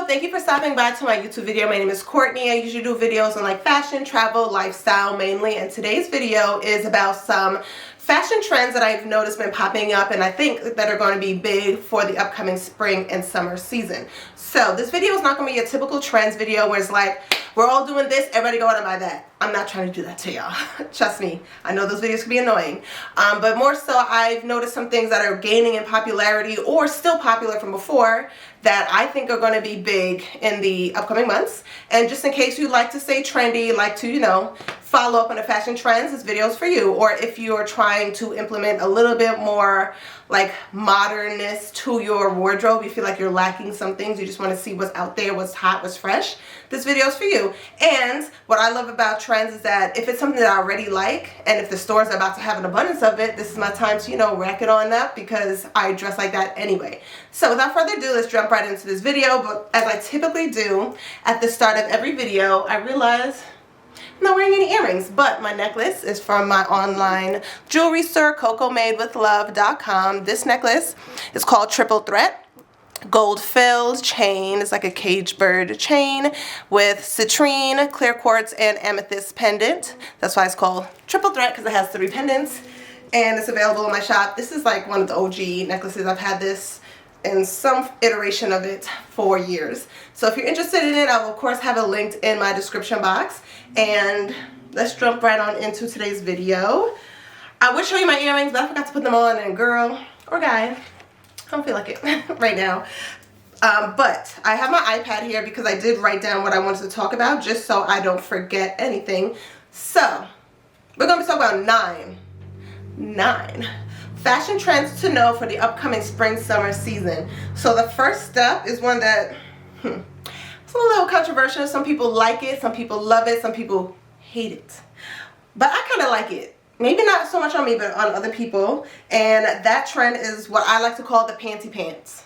thank you for stopping by to my YouTube video. My name is Courtney. I usually do videos on like fashion, travel, lifestyle mainly, and today's video is about some fashion trends that I've noticed been popping up and I think that are going to be big for the upcoming spring and summer season. So this video is not going to be a typical trends video where it's like, we're all doing this, everybody go out and buy that. I'm not trying to do that to y'all. Trust me, I know those videos can be annoying. But more so, I've noticed some things that are gaining in popularity or still popular from before that I think are going to be big in the upcoming months. And just in case you like to stay trendy, like to, you know, follow up on the fashion trends, this video is for you. Or if you're trying to implement a little bit more like modernness to your wardrobe, you feel like you're lacking some things, you just want to see what's out there, what's hot, what's fresh, this video is for you. And what I love about trends is that if it's something that I already like, and if the stores are about to have an abundance of it, this is my time to, you know, rack it on up because I dress like that anyway. So without further ado, let's jump right into this video. But as I typically do at the start of every video, I realize I'm not wearing any earrings, but my necklace is from my online jewelry store, CocoMadeWithLove.com. This necklace is called Triple Threat. Gold filled chain. It's like a cage bird chain with citrine, clear quartz, and amethyst pendant. That's why it's called Triple Threat, because it has 3 pendants, and it's available in my shop. This is like one of the OG necklaces. I've had this in some iteration of it for years. So if you're interested in it, I will of course have it linked in my description box. And let's jump right on into today's video. I would show you my earrings, but I forgot to put them on, and girl or guy, I don't feel like it right now. But I have my iPad here because I did write down what I wanted to talk about just so I don't forget anything. So we're going to be talking about 9 fashion trends to know for the upcoming spring-summer season. So the first step is one that it's a little controversial. Some people like it, some people love it, some people hate it. But I kind of like it. Maybe not so much on me, but on other people. And that trend is what I like to call the Panty Pants.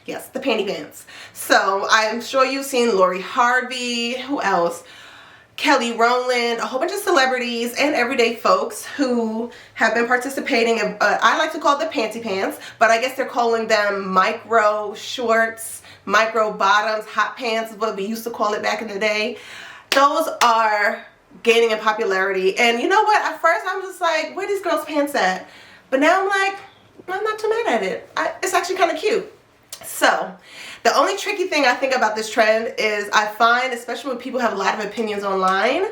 Yes, the Panty Pants. So I'm sure you've seen Lori Harvey, who else? Kelly Rowland, a whole bunch of celebrities and everyday folks who have been participating in, I like to call the Panty Pants, but I guess they're calling them micro shorts, micro bottoms, hot pants is what we used to call it back in the day. Those are gaining in popularity, and you know what, at first I'm just like, where are these girls' pants at? But now I'm like, I'm not too mad at it. It's actually kind of cute. So the only tricky thing I think about this trend is I find, especially when people have a lot of opinions online,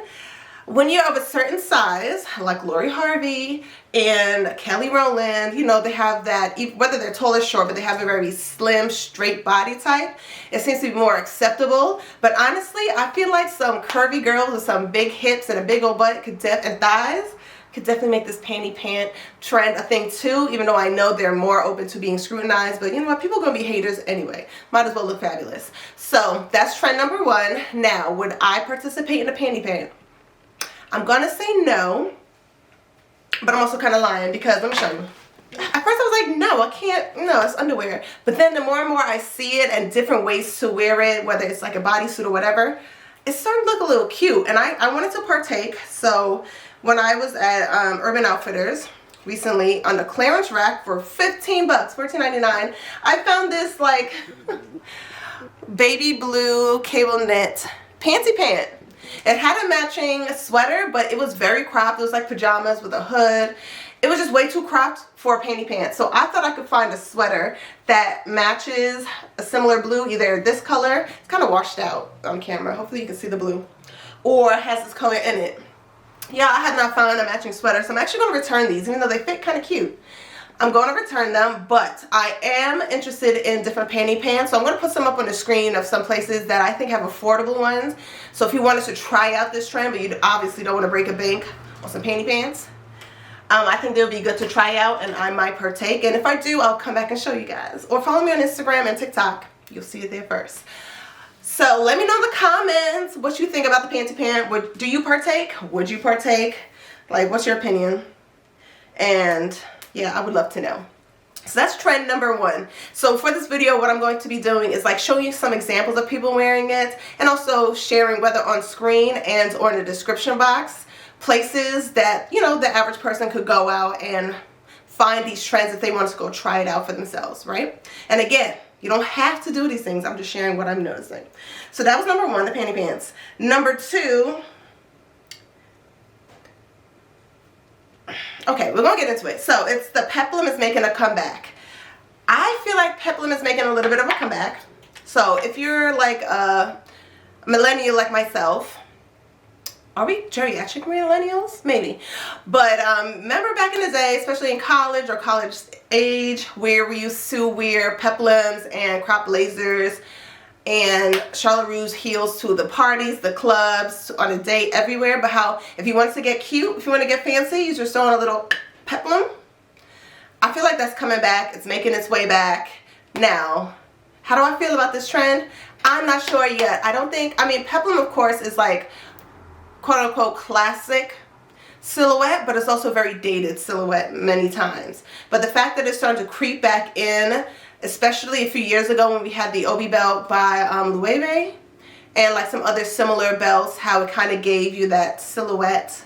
when you're of a certain size, like Lori Harvey and Kelly Rowland, you know, they have that, whether they're tall or short, but they have a very slim, straight body type. It seems to be more acceptable. But honestly, I feel like some curvy girls with some big hips and a big old butt and thighs could definitely make this panty pant trend a thing too, even though I know they're more open to being scrutinized. But you know what, people are going to be haters anyway. Might as well look fabulous. So that's trend number 1. Now, would I participate in a panty pant? I'm going to say no, but I'm also kind of lying because, let me show you. At first I was like, no, I can't, no, it's underwear. But then the more and more I see it and different ways to wear it, whether it's like a bodysuit or whatever, it's starting to look a little cute. And I wanted to partake. So when I was at Urban Outfitters recently on the clearance rack for $15, $14.99, I found this like baby blue cable knit panty pant. It had a matching sweater, but it was very cropped. It was like pajamas with a hood. It was just way too cropped for a panty pant. So I thought I could find a sweater that matches a similar blue, either this color, it's kind of washed out on camera, hopefully you can see the blue, or has this color in it. Yeah, I have not found a matching sweater, so I'm actually going to return these, even though they fit kind of cute. I'm going to return them, but I am interested in different panty pants, so I'm going to put some up on the screen of some places that I think have affordable ones. So if you wanted to try out this trend, but you obviously don't want to break a bank on some panty pants, I think they'll be good to try out, and I might partake. And if I do, I'll come back and show you guys. Or follow me on Instagram and TikTok. You'll see it there first. So let me know in the comments what you think about the panty pant. Do you partake? Would you partake? Like, what's your opinion? And yeah, I would love to know. So that's trend number 1. So for this video, what I'm going to be doing is like showing you some examples of people wearing it, and also sharing, whether on screen and or in the description box, places that, you know, the average person could go out and find these trends if they want to go try it out for themselves, right? And again, You don't have to do these things. I'm just sharing what I'm noticing. So that was number one, the panty pants. Number two, okay, we're gonna get into it. So it's the peplum is making a comeback. I feel like peplum is making a little bit of a comeback. So if you're like a millennial like myself, are we geriatric millennials? Maybe. But remember back in the day, especially in college or college age, where we used to wear peplums and crop blazers and Charlotte Russe heels to the parties, the clubs, on a date, everywhere. But how if you want to get cute, if you want to get fancy, you just throw on a little peplum. I feel like that's coming back. It's making its way back now. How do I feel about this trend? I'm not sure yet. I mean, peplum, of course, is like quote-unquote classic silhouette, but it's also very dated silhouette many times. But the fact that it's starting to creep back in, especially a few years ago when we had the Obi belt by Loewe and like some other similar belts, how it kind of gave you that silhouette.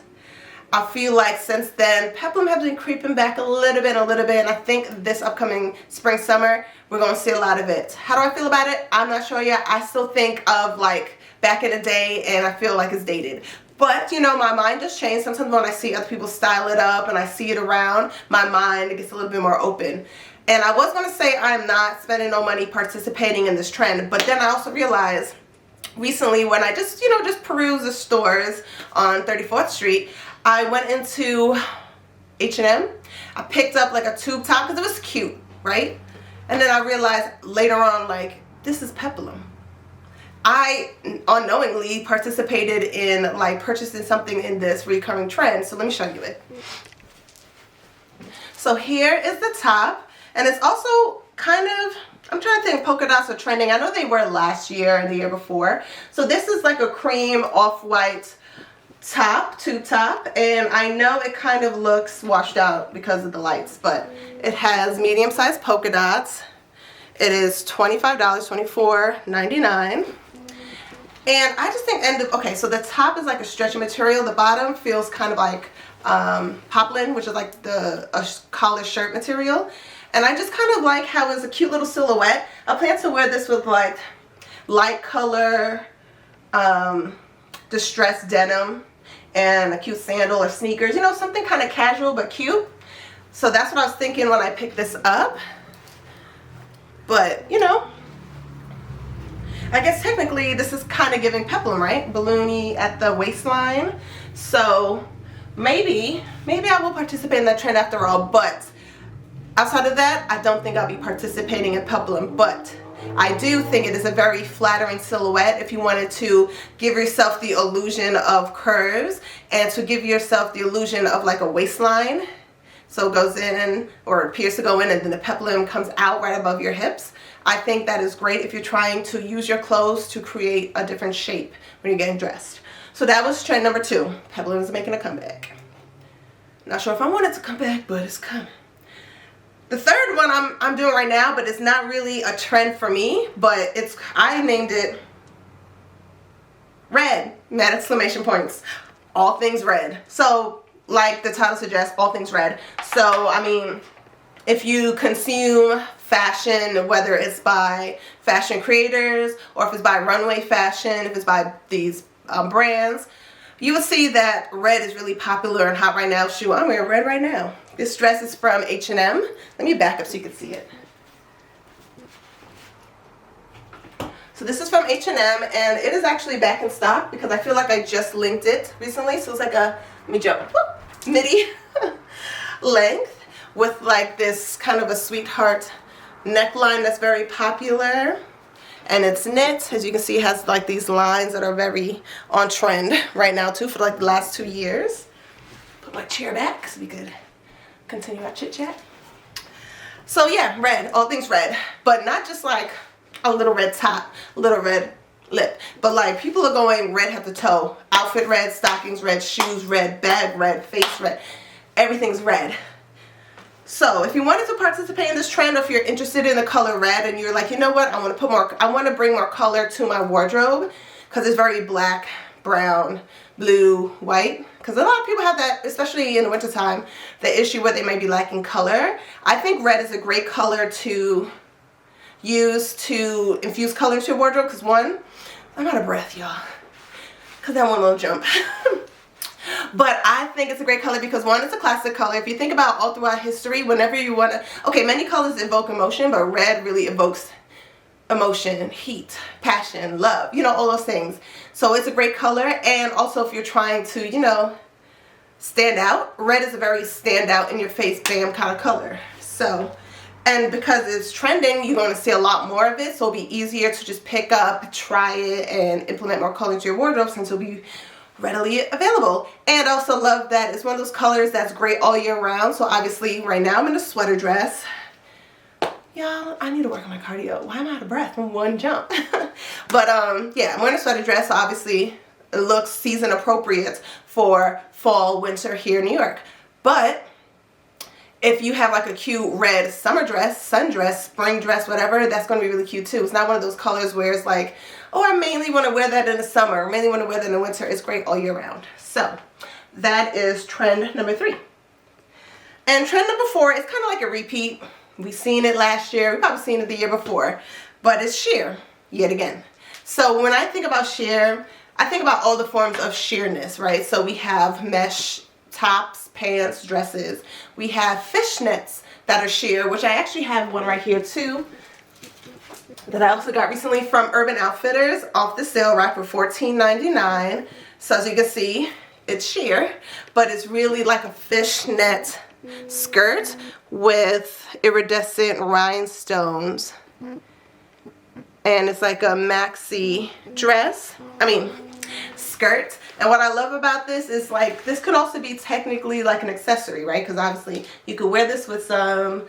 I feel like since then, peplum has been creeping back a little bit, and I think this upcoming spring, summer, we're going to see a lot of it. How do I feel about it? I'm not sure yet. I still think of like back in the day, and I feel like it's dated. But, you know, my mind just changed. Sometimes when I see other people style it up and I see it around, my mind gets a little bit more open. And I was going to say I'm not spending no money participating in this trend, but then I also realized recently when I just, just peruse the stores on 34th Street, I went into H&M. I picked up like a tube top because it was cute, right? And then I realized later on, like, this is peplum. I unknowingly participated in like purchasing something in this recurring trend. So let me show you it. So here is the top, and it's also kind of, I'm trying to think, polka dots are trending. I know they were last year and the year before. So this is like a cream off-white top, tube top, and I know it kind of looks washed out because of the lights, but it has medium-sized polka dots. It is $25, $24.99. And I just think, okay, so the top is like a stretchy material. The bottom feels kind of like poplin, which is like a collar shirt material. And I just kind of like how it's a cute little silhouette. I plan to wear this with like light color distressed denim and a cute sandal or sneakers. You know, something kind of casual but cute. So that's what I was thinking when I picked this up. But, you know, I guess technically this is kind of giving peplum, right? Balloony at the waistline. So maybe I will participate in that trend after all. But outside of that, I don't think I'll be participating in peplum. But I do think it is a very flattering silhouette if you wanted to give yourself the illusion of curves and to give yourself the illusion of like a waistline. So it goes in, or appears to go in, and then the peplum comes out right above your hips. I think that is great if you're trying to use your clothes to create a different shape when you're getting dressed. So that was trend number 2. Peplum is making a comeback. Not sure if I want it to come back, but it's coming. The third one I'm doing right now, but it's not really a trend for me, but I named it red, mad exclamation points, all things red. So like the title suggests, all things red. So I mean, if you consume fashion, whether it's by fashion creators or if it's by runway fashion, if it's by these brands, you will see that red is really popular and hot right now. Shoot, I'm wearing red right now. This dress is from H&M. Let me back up so you can see it. So this is from H&M, and it is actually back in stock because I feel like I just linked it recently. So it's like a, let me jump, midi length with like this kind of a sweetheart neckline that's very popular. And it's knit. As you can see, it has like these lines that are very on trend right now too for like the last 2 years. Put my chair back so we could continue our chit chat. So yeah, red, all things red, but not just like a little red top, a little red lip, but like people are going red head to toe. Outfit red, stockings red, shoes red, bag red, face red, everything's red. So if you wanted to participate in this trend, or if you're interested in the color red and you're like, you know what, I want to bring more color to my wardrobe because it's very black, brown, blue, white. Because a lot of people have that, especially in the wintertime, the issue where they might be lacking color. I think red is a great color to use to infuse color into your wardrobe. Because one, I'm out of breath, y'all, because that one little jump. But I think it's a great color because one, it's a classic color. If you think about all throughout history, whenever you want to, okay, many colors evoke emotion, but red really evokes emotion, heat, passion, love, you know, all those things. So it's a great color. And also if you're trying to, you know, stand out, red is a very stand out in your face, bam kind of color. So, and because it's trending, you're going to see a lot more of it. So it'll be easier to just pick up, try it, and implement more color into your wardrobe since it'll be readily available. And I also love that it's one of those colors that's great all year round. So obviously right now I'm in a sweater dress. Y'all, I need to work on my cardio. Why am I out of breath from one jump? But yeah, I'm wearing a sweater dress, so obviously it looks season appropriate for fall, winter here in New York. But if you have like a cute red summer dress, sundress, spring dress, whatever, that's going to be really cute too. It's not one of those colors where it's like, oh, I mainly want to wear that in the summer, mainly want to wear that in the winter. It's great all year round. So that is trend number 3. And trend number 4 is kind of like a repeat. We've seen it last year. We've probably seen it the year before. But it's sheer, yet again. So when I think about sheer, I think about all the forms of sheerness, right? So we have mesh tops, pants, dresses. We have fishnets that are sheer, which I actually have one right here too, that I also got recently from Urban Outfitters off the sale rack for $14.99. So as you can see, it's sheer, but it's really like a fishnet skirt with iridescent rhinestones. And it's like a maxi dress. Skirt. And what I love about this is like, this could also be technically like an accessory, right? Because obviously you could wear this with some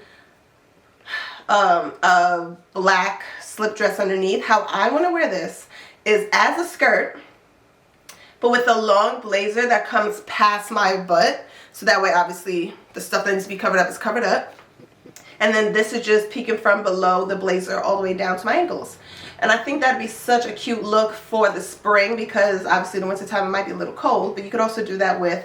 a black slip dress underneath. How I want to wear this is as a skirt, but with a long blazer that comes past my butt. So that way obviously the stuff that needs to be covered up is covered up. And then this is just peeking from below the blazer all the way down to my ankles. And I think that'd be such a cute look for the spring because obviously in the wintertime it might be a little cold, but you could also do that with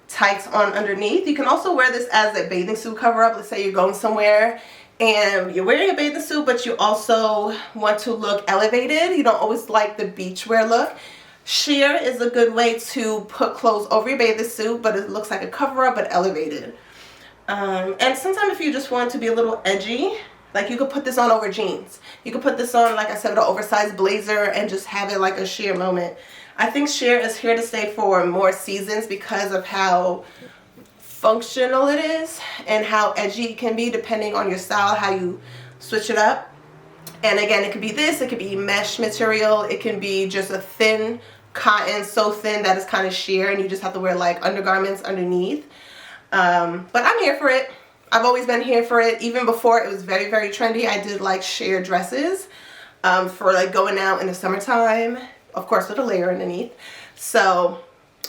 tights on underneath. You can also wear this as a bathing suit cover up. Let's say you're going somewhere and you're wearing a bathing suit, but you also want to look elevated. You don't always like the beachwear look. Sheer is a good way to put clothes over your bathing suit, but it looks like a cover up but elevated. And sometimes if you just want to be a little edgy, like you could put this on over jeans. You could put this on, like I said, with an oversized blazer and just have it like a sheer moment. I think sheer is here to stay for more seasons because of how functional it is and how edgy it can be depending on your style, how you switch it up. And again, it could be this, it could be mesh material, it can be just a thin cotton, so thin that it's kind of sheer and you just have to wear like undergarments underneath. But I'm here for it. I've always been here for it. Even before it was very, very trendy, I did like sheer dresses for like going out in the summertime, of course with a layer underneath. So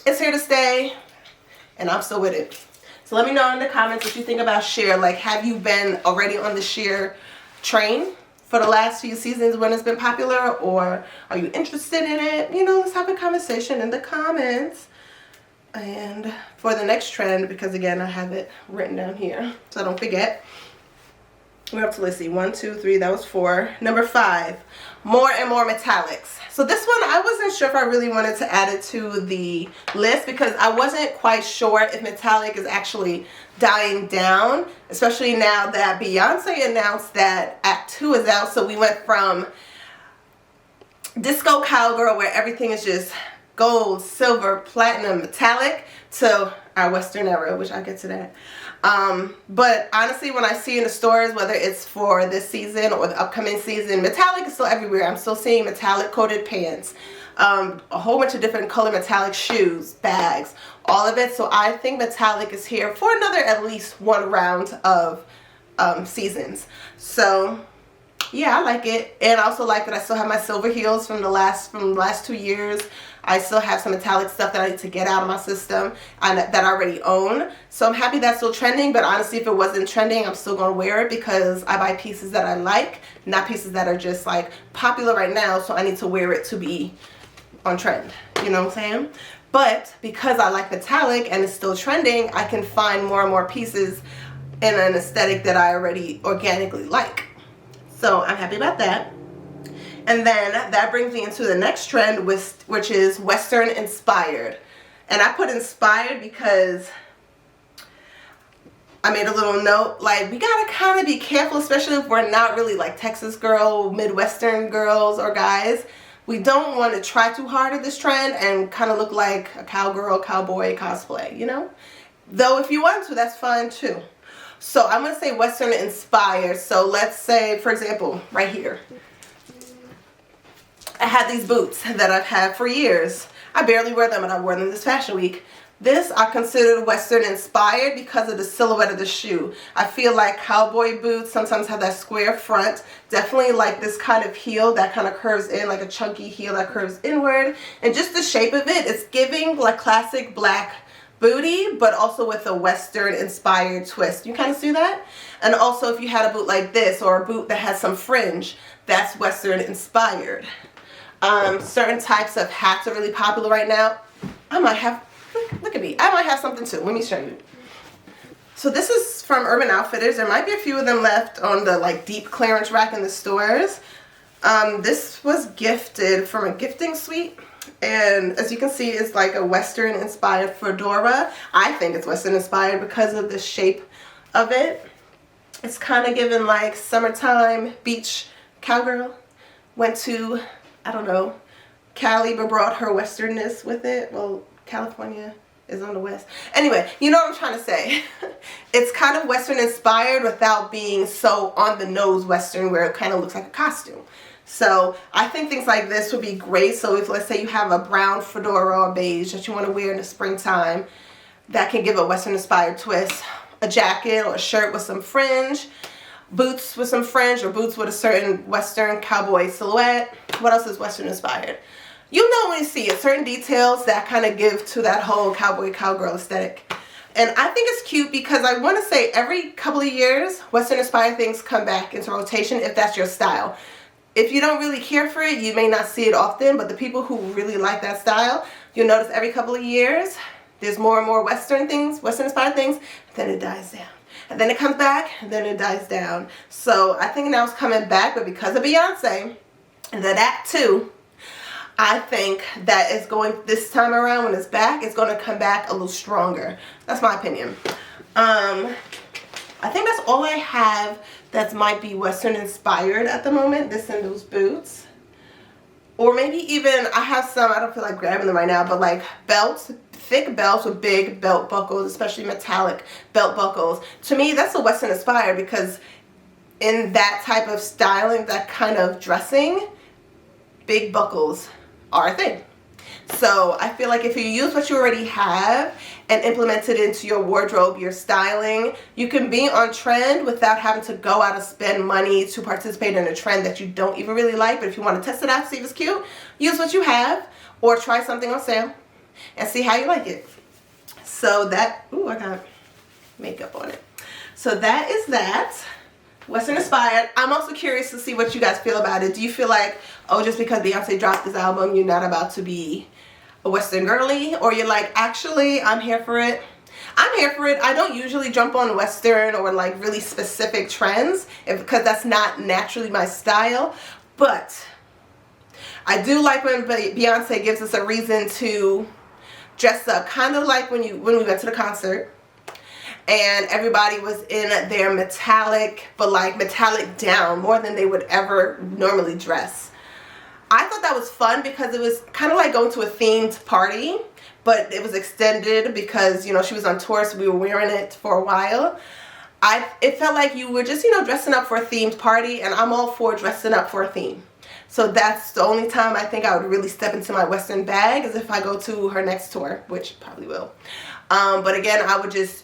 it's here to stay and I'm still with it. So let me know in the comments what you think about sheer. Like, have you been already on the sheer train for the last few seasons when it's been popular, or are you interested in it? You know, let's have a conversation in the comments. And for the next trend, because again I have it written down here so I don't forget, we're up to, let's see, 1, 2, 3, that was 4. Number 5, more and more metallics. So this one I wasn't sure if I really wanted to add it to the list because I wasn't quite sure if metallic is actually dying down, especially now that Beyonce announced that Act 2 is out. So we went from disco cowgirl where everything is just gold, silver, platinum, metallic, to our Western era, which I'll get to that. But honestly, when I see in the stores, whether it's for this season or the upcoming season, metallic is still everywhere. I'm still seeing metallic coated pants, a whole bunch of different color metallic shoes, bags, all of it. So I think metallic is here for another at least one round of seasons. So yeah, I like it. And I also like that I still have my silver heels from the last 2 years. I still have some metallic stuff that I need to get out of my system and that I already own. So I'm happy that's still trending, but honestly, if it wasn't trending, I'm still going to wear it because I buy pieces that I like, not pieces that are just like popular right now, so I need to wear it to be on trend. You know what I'm saying? But because I like metallic and it's still trending, I can find more and more pieces in an aesthetic that I already organically like. So I'm happy about that. And then that brings me into the next trend, which is Western inspired. And I put inspired because I made a little note, like, we gotta kind of be careful, especially if we're not really like Texas girl, Midwestern girls or guys. We don't want to try too hard at this trend and kind of look like a cowgirl, cowboy cosplay, you know? Though if you want to, that's fine too. So I'm going to say Western inspired. So let's say, for example, right here. I had these boots that I've had for years. I barely wear them, and I wore them this fashion week. This I consider Western inspired because of the silhouette of the shoe. I feel like cowboy boots sometimes have that square front. Definitely like this kind of heel that kind of curves in, like a chunky heel that curves inward. And just the shape of it, it's giving like classic black booty, but also with a Western inspired twist. You kind of see that? And also if you had a boot like this, or a boot that has some fringe, that's Western inspired. Certain types of hats are really popular right now. I might have, look at me, I might have something too. Let me show you. So this is from Urban Outfitters. There might be a few of them left on the like deep clearance rack in the stores. This was gifted from a gifting suite, and as you can see, it's like a Western inspired fedora. I think it's Western inspired because of the shape of it. It's kind of given like summertime beach cowgirl. Went to, I don't know, Cali, but brought her westernness with it. Well, California is on the west. Anyway, you know what I'm trying to say. It's kind of Western inspired without being so on the nose Western where it kind of looks like a costume. So I think things like this would be great. So if, let's say, you have a brown fedora or beige that you want to wear in the springtime, that can give a Western inspired twist. A jacket or a shirt with some fringe, boots with some fringe, or boots with a certain Western cowboy silhouette. What else is Western inspired? You know when you see it, certain details that kind of give to that whole cowboy cowgirl aesthetic. And I think it's cute because I want to say every couple of years, Western inspired things come back into rotation if that's your style. If you don't really care for it, you may not see it often, but the people who really like that style, you'll notice every couple of years, there's more and more Western things, Western inspired things, then it dies down. And then it comes back, and then it dies down. So I think now it's coming back, but because of Beyonce, and that too, I think that it's going, this time around when it's back, it's going to come back a little stronger. That's my opinion. I think that's all I have that might be Western inspired at the moment. This and those boots. Or maybe even, I have some, I don't feel like grabbing them right now, but like belts, thick belts with big belt buckles, especially metallic belt buckles. To me, that's a Western inspired because in that type of styling, that kind of dressing, big buckles are a thing. So I feel like if you use what you already have and implement it into your wardrobe, your styling, you can be on trend without having to go out and spend money to participate in a trend that you don't even really like. But if you want to test it out, see if it's cute, use what you have or try something on sale and see how you like it. So that, ooh, I got makeup on it. So that is that. Western inspired. I'm also curious to see what you guys feel about it. Do you feel like, oh, just because Beyonce dropped this album, you're not about to be a Western girly? Or you're like, actually, I'm here for it. I'm here for it. I don't usually jump on Western or like really specific trends because that's not naturally my style. But I do like when Beyonce gives us a reason to dress up. Kind of like when we went to the concert. And everybody was in their metallic, but like metallic down more than they would ever normally dress. I thought that was fun because it was kind of like going to a themed party, but it was extended because, you know, she was on tour, so we were wearing it for a while. It felt like you were just, you know, dressing up for a themed party, and I'm all for dressing up for a theme. So that's the only time I think I would really step into my Western bag is if I go to her next tour, which probably will. But again, I would just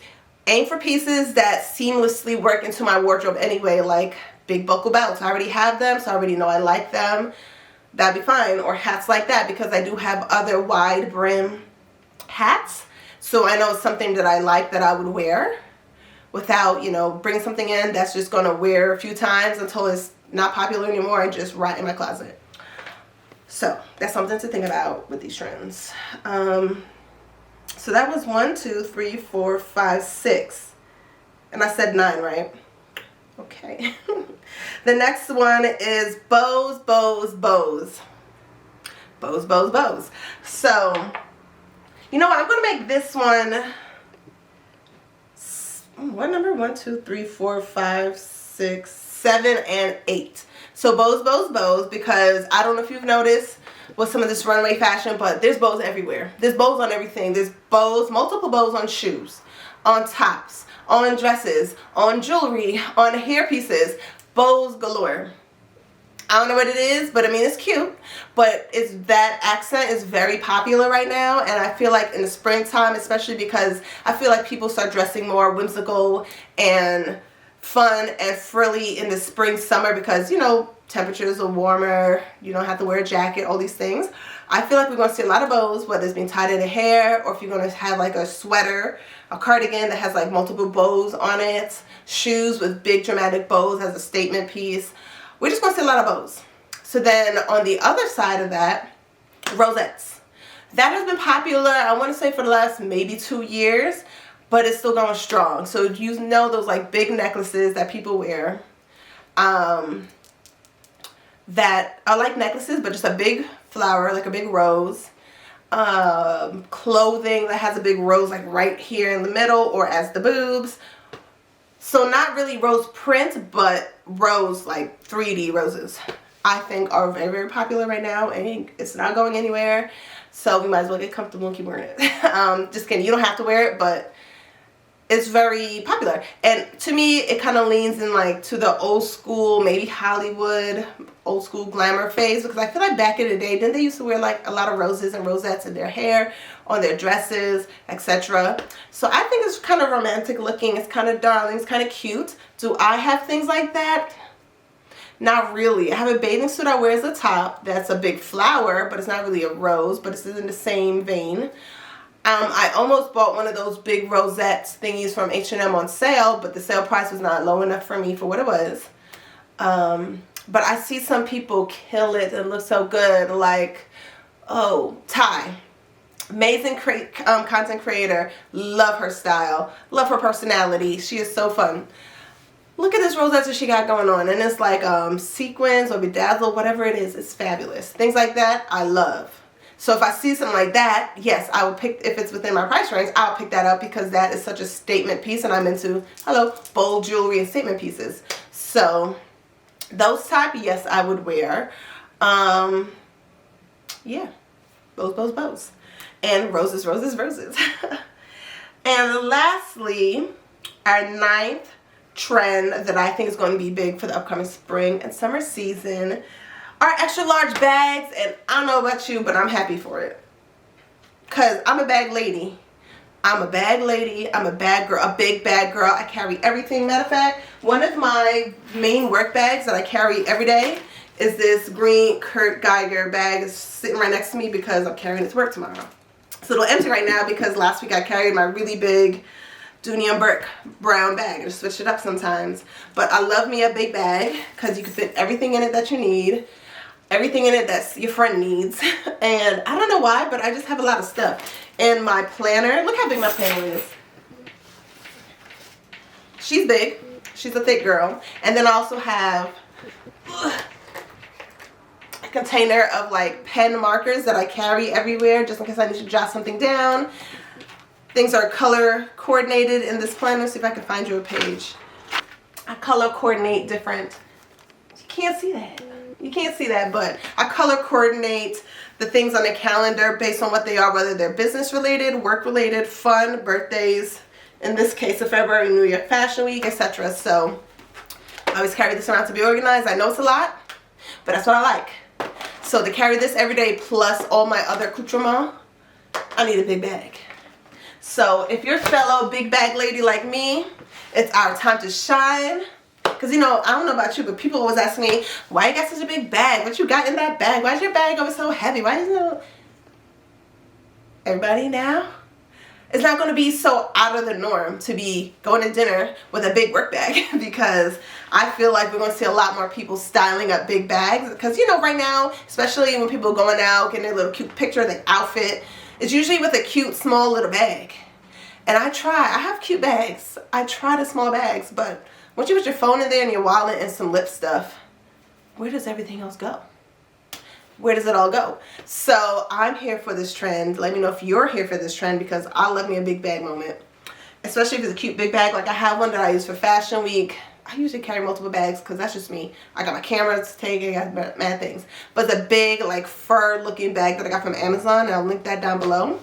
aim for pieces that seamlessly work into my wardrobe anyway, like big buckle belts. I already have them, so I already know I like them. That'd be fine. Or hats like that, because I do have other wide brim hats. So I know it's something that I like that I would wear without, you know, bringing something in that's just going to wear a few times until it's not popular anymore and just right in my closet. So that's something to think about with these trends. So that was 1, 2, 3, 4, 5, 6. And I said 9, right? Okay. The next one is bows, bows, bows. Bows, bows, bows. So, you know what? I'm going to make this one, what number? 1, 2, 3, 4, 5, 6, 7, and 8. So bows, bows, bows, because I don't know if you've noticed with some of this runway fashion, but there's bows everywhere. There's bows on everything. There's bows, multiple bows on shoes, on tops, on dresses, on jewelry, on hair pieces. Bows galore. I don't know what it is, but I mean, it's cute. But it's that accent is very popular right now, and I feel like in the springtime, especially because I feel like people start dressing more whimsical and fun and frilly in the spring, summer, because, you know, temperatures are warmer, you don't have to wear a jacket, all these things. I feel like we're going to see a lot of bows, whether it's being tied in the hair, or if you're going to have like a sweater, a cardigan that has like multiple bows on it, shoes with big dramatic bows as a statement piece. We're just going to see a lot of bows. So then on the other side of that, rosettes. That has been popular, I want to say, for the last maybe 2 years, but it's still going strong. So you know those like big necklaces that people wear that are like necklaces, but just a big flower, like a big rose. Clothing that has a big rose like right here in the middle or as the boobs. So not really rose print, but rose, like 3D roses, I think are very, very popular right now, and it's not going anywhere. So we might as well get comfortable and keep wearing it. Just kidding, you don't have to wear it, but it's very popular. And to me, it kind of leans in like to the old school, maybe Hollywood, old school glamour phase, because I feel like back in the day, didn't they used to wear like a lot of roses and rosettes in their hair, on their dresses, etc. So I think it's kind of romantic looking. It's kind of darling. It's kind of cute. Do I have things like that? Not really. I have a bathing suit I wear as a top that's a big flower, but it's not really a rose, but it's in the same vein. I almost bought one of those big rosettes thingies from H&M on sale, but the sale price was not low enough for me for what it was. But I see some people kill it and look so good, like, oh, Ty. Amazing content creator. Love her style. Love her personality. She is so fun. Look at this rosette that she got going on. And it's like sequins or bedazzled, whatever it is. It's fabulous. Things like that, I love. So if I see something like that, yes, I will pick, if it's within my price range, I'll pick that up because that is such a statement piece, and I'm into, hello, bold jewelry and statement pieces. So those type, yes, I would wear. Yeah, bows, bows, bows. And roses, roses, roses. And lastly, our 9th trend that I think is going to be big for the upcoming spring and summer season are extra large bags. And I don't know about you, but I'm happy for it. Because I'm a bag lady. I'm a bag lady. I'm a bag girl, a big bag girl. I carry everything. Matter of fact, one of my main work bags that I carry every day is this green Kurt Geiger bag. It's sitting right next to me because I'm carrying it to work tomorrow. So it'll empty right now because last week I carried my really big Dooney & Burke brown bag. I just switch it up sometimes. But I love me a big bag because you can fit everything in it that you need. Everything in it that your friend needs. And I don't know why, but I just have a lot of stuff. And my planner, look how big my planner is. She's big. She's a thick girl. And then I also have a container of like pen markers that I carry everywhere just in case I need to jot something down. Things are color coordinated in this planner. See if I can find you a page. I color coordinate different. You can't see that. You can't see that, but I color coordinate the things on the calendar based on what they are, whether they're business related, work related, fun, birthdays, in this case a February New Year Fashion Week, etc. So I always carry this around to be organized. I know it's a lot, but that's what I like. So to carry this every day plus all my other accoutrements, I need a big bag. So if you're a fellow big bag lady like me, it's our time to shine. Because, you know, I don't know about you, but people always ask me, why you got such a big bag? What you got in that bag? Why is your bag always so heavy? Why isn't it? Everybody now? It's not going to be so out of the norm to be going to dinner with a big work bag because I feel like we're going to see a lot more people styling up big bags. Because, you know, right now, especially when people are going out, getting a little cute picture of the outfit, it's usually with a cute, small little bag. And I have cute bags. I try the small bags, but Once you put your phone in there and your wallet and some lip stuff, where does everything else go? Where does it all go? So I'm here for this trend. Let me know if you're here for this trend, because I love me a big bag moment. Especially if it's a cute big bag. Like I have one that I use for Fashion Week. I usually carry multiple bags because that's just me. I got my camera to take, I got mad things. But it's a big like fur looking bag that I got from Amazon, and I'll link that down below.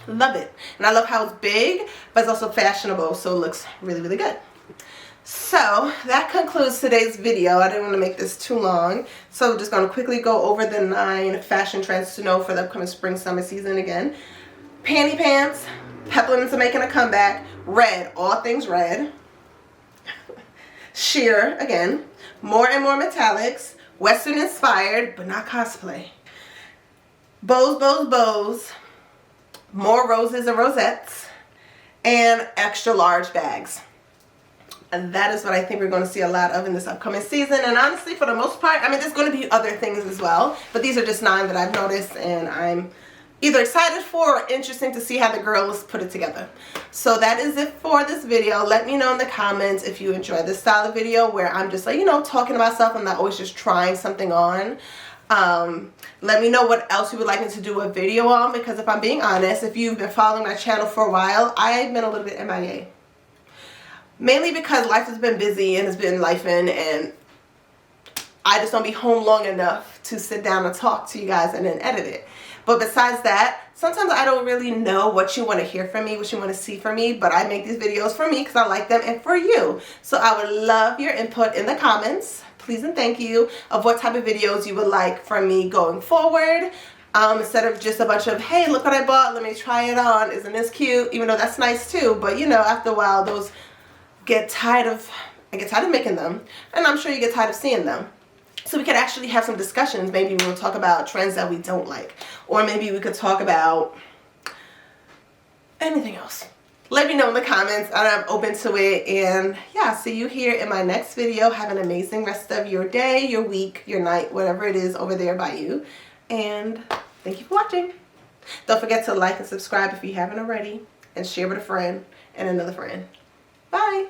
Love it. And I love how it's big, but it's also fashionable, so it looks really, really good. So that concludes today's video. I didn't want to make this too long, so I'm just going to quickly go over the 9 fashion trends to know for the upcoming spring summer season again. Panty pants, peplums are making a comeback. Red, all things red. Sheer, again. More and more metallics. Western inspired, but not cosplay. Bows, bows, bows. More roses and rosettes. And extra large bags. And that is what I think we're going to see a lot of in this upcoming season. And honestly, for the most part, I mean, there's going to be other things as well. But these are just 9 that I've noticed, and I'm either excited for or interesting to see how the girls put it together. So that is it for this video. Let me know in the comments if you enjoy this style of video where I'm just like, you know, talking about myself. I'm not always just trying something on. Let me know what else you would like me to do a video on, because if I'm being honest, if you've been following my channel for a while, I've been a little bit MIA. Mainly because life has been busy and has been lifing, and I just don't be home long enough to sit down and talk to you guys and then edit it. But besides that, sometimes I don't really know what you want to hear from me, what you want to see from me, but I make these videos for me because I like them and for you. So I would love your input in the comments, please and thank you, of what type of videos you would like from me going forward. Instead of just a bunch of, hey, look what I bought, let me try it on, isn't this cute? Even though that's nice too, but you know, after a while, those I get tired of making them, and I'm sure you get tired of seeing them. So we could actually have some discussions. Maybe we'll talk about trends that we don't like, or maybe we could talk about anything else. Let me know in the comments, and I'm open to it. And yeah, see you here in my next video. Have an amazing rest of your day, your week, your night, whatever it is over there by you. And thank you for watching. Don't forget to like and subscribe if you haven't already, and share with a friend and another friend. Bye.